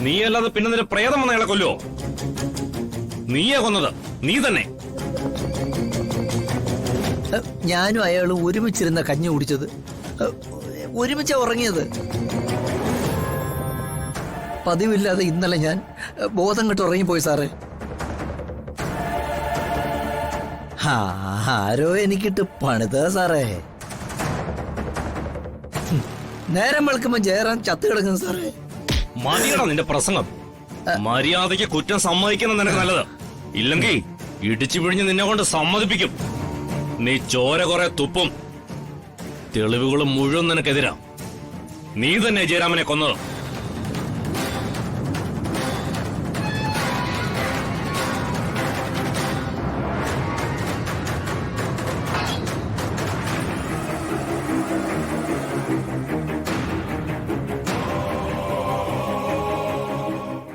നീ അല്ലാതെ പിന്നെ നിന്റെ പ്രേതം വന്ന അയാളെ കൊല്ലുവോ? നീയാ കൊന്നത്, നീ തന്നെ. ഞാനും അയാളും ഒരുമിച്ചിരുന്ന കഞ്ഞി കുടിച്ചത്, ഒരുമിച്ചാ ഉറങ്ങിയത്. പതിവില്ലാതെ ഇന്നലെ ഞാൻ ബോധം കെട്ട് ഉറങ്ങിപ്പോയി സാറേ. ആരോ എനിക്കിട്ട് പണിത സാറേ. നേരം വെളുക്കുമ്പോ ജയറാം ചത്തു കിടക്കുന്നു സാറേ. മതിയടാ നിന്റെ പ്രസംഗം. മര്യാദയ്ക്ക് കുറ്റം സമ്മതിക്കുന്ന നിനക്ക് നല്ലത്. ഇല്ലെങ്കിൽ ഇടിച്ചു പിഴിഞ്ഞ് നിന്നെ കൊണ്ട് സമ്മതിപ്പിക്കും. നീ ചോര കുറെ തുപ്പും. തെളിവുകളും മുഴുവൻ നിനക്കെതിരാ. നീ തന്നെ ജയരാമനെ കൊന്നത്.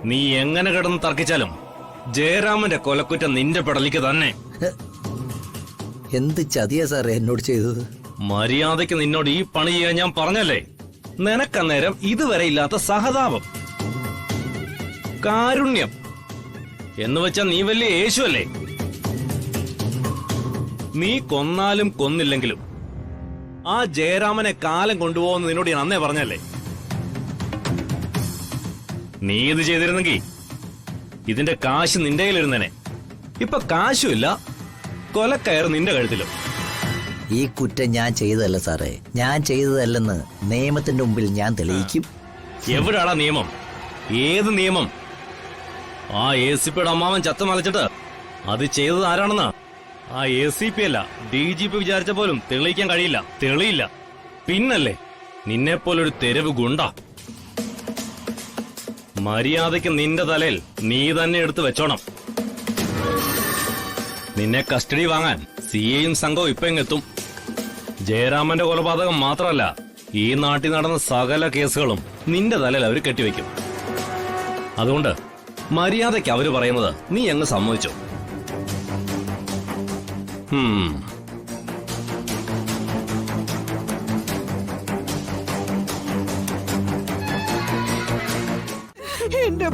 നീ എങ്ങനെ കിടന്ന് തർക്കിച്ചാലും ജയരാമന്റെ കൊലക്കുറ്റം നിന്റെ പെടലിക്ക് തന്നെ. എന്ത് ചതിയാ സാറേ എന്നോട് ചെയ്തത്? മര്യാദയ്ക്ക് നിന്നോട് ഈ പണി ചെയ്യാൻ ഞാൻ പറഞ്ഞല്ലേ. നിനക്കന്നേരം ഇതുവരെ ഇല്ലാത്ത സഹതാപം, കാരുണ്യം എന്ന് വെച്ചാ നീ വലിയ യേശുവല്ലേ. നീ കൊന്നാലും കൊന്നില്ലെങ്കിലും ആ ജയരാമനെ കാലം കൊണ്ടുപോകുന്ന നിന്നോട് ഞാൻ അന്നേ പറഞ്ഞല്ലേ. നീ ഇത് ചെയ്തിരുന്നെങ്കിൽ ഇതിന്റെ കാശ് നിന്റെ കയ്യിലിരുന്നേനെ. ഇപ്പൊ കാശുമില്ല, കൊലക്കയർ നിന്റെ കഴുത്തിലും. ഈ കുറ്റം ഞാൻ ചെയ്തതല്ല സാറേ, ഞാൻ ചെയ്തതല്ലെന്ന് നിയമത്തിന്റെ മുമ്പിൽ ഞാൻ തെളിയിക്കും. എവിടാടാ നിയമം? ഏത് നിയമം? ആ ACP അമ്മാവൻ ചത്ത മലച്ചിട്ട് അത് ചെയ്തത് ആരാണെന്ന് ആ ACP അല്ല DGP വിചാരിച്ച പോലും തെളിയിക്കാൻ കഴിയില്ല. തെളിയില്ല. പിന്നല്ലേ നിന്നെപ്പോലൊരു തെരുവ് ഗുണ്ട. മര്യാദയ്ക്ക് നിന്റെ തലയിൽ നീ തന്നെ എടുത്തു വെച്ചോണം. നിന്നെ കസ്റ്റഡി വാങ്ങാൻ CAയും സംഘവും ഇപ്പൊ ഇങ്ങെത്തും. ജയരാമന്റെ കൊലപാതകം മാത്രമല്ല, ഈ നാട്ടിൽ നടന്ന സകല കേസുകളും നിന്റെ തലയിൽ അവര് കെട്ടിവെക്കും. അതുകൊണ്ട് മര്യാദയ്ക്ക് അവര് പറയുന്നത് നീ അങ്ങ് സമ്മതിച്ചോ. എന്റെ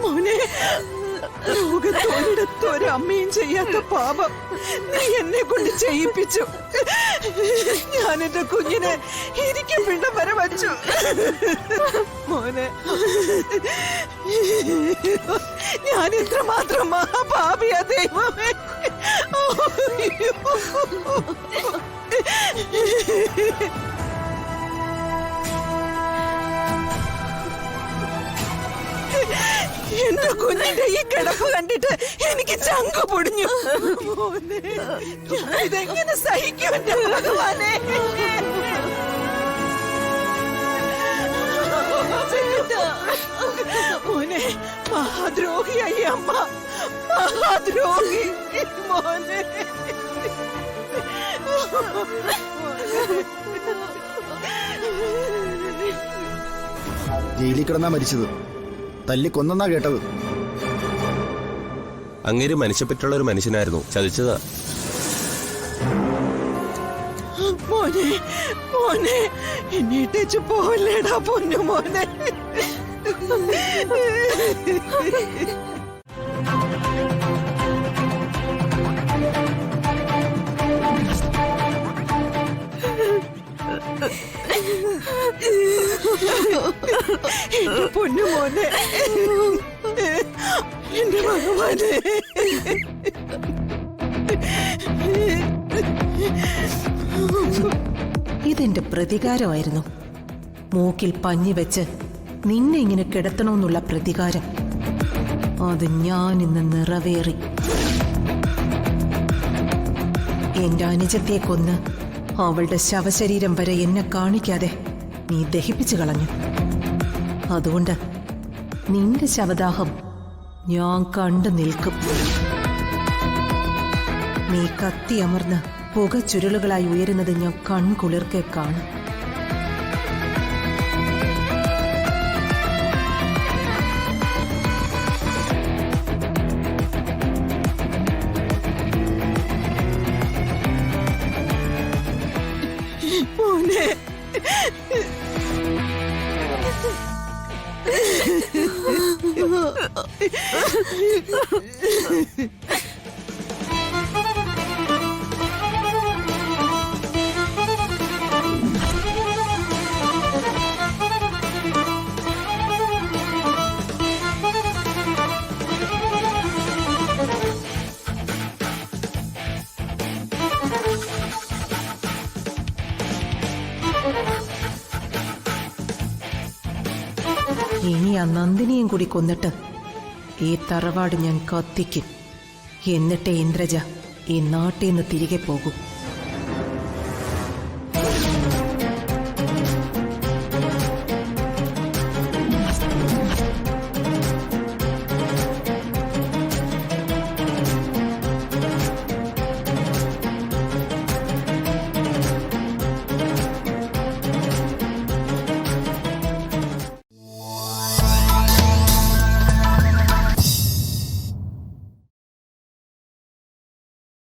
മോനെ, ലോകത്തൊരിടത്തൊരമ്മയും ചെയ്യാത്ത പാപം നീ എന്നെ കൊണ്ട് ചെയ്യിപ്പിച്ചു. ഞാൻ എന്റെ കുഞ്ഞിനെ ഇരിക്കും പിണ്ടം വരെ വച്ചു. മോനെ, ഞാൻ ഇത്രമാത്രം മഹാപാപിയാ ദൈവമേ. എന്റെ കുഞ്ഞിന്റെ ഈ കിടപ്പ് കണ്ടിട്ട് എനിക്ക് ചങ്ക് പൊടിഞ്ഞു. ഇതെങ്ങനെ സഹിക്കും എന്റെ ഭഗവാനെ? മോനെ, മഹാദ്രോഹിയായി അമ്മ, മഹാദ്രോഹി മോനെ. ജയിലിൽ കിടന്നാ മരിച്ചത്, തല്ലിക്കൊന്നാ കേട്ടത്. അങ്ങേര് മനുഷ്യപ്പറ്റുള്ള ഒരു മനുഷ്യനായിരുന്നു, ചതിച്ചതാ. മോനെ, മോനെ മോനെ എന്നിട്ടേച്ച് പോവല്ലേടാ പൊന്നു മോനെ. എന്റെ പൊന്നു മോനെ, എന്റെ ഭഗവാനെ. ഇതെന്റെ പ്രതികാരമായിരുന്നു. മൂക്കിൽ പഞ്ഞി വെച്ച് നിന്നെ ഇങ്ങനെ കിടത്തണമെന്നുള്ള പ്രതികാരം. അത് ഞാൻ ഇന്ന് നിറവേറി. എന്റെ അനുജത്തെ കൊന്ന് അവളുടെ ശവശരീരം വരെ എന്നെ കാണിക്കാതെ നീ ദഹിപ്പിച്ചു കളഞ്ഞു. അതുകൊണ്ട് നിന്റെ ശവദാഹം ഞാൻ കണ്ടു നിൽക്കും. നീ കത്തിയമർന്ന് പുക ചുരുളുകളായി ഉയരുന്നത് ഞാൻ കൺകുളിർക്കെ കാണും. മോനെ ഇനി ആ നന്ദിനിയും കൂടി കൊന്നിട്ട് ഈ തറവാട് ഞാൻ കത്തിക്കും. എന്നിട്ട് ഇന്ദ്രജ ഈ നാട്ടിൽ നിന്ന് തിരികെ പോകും.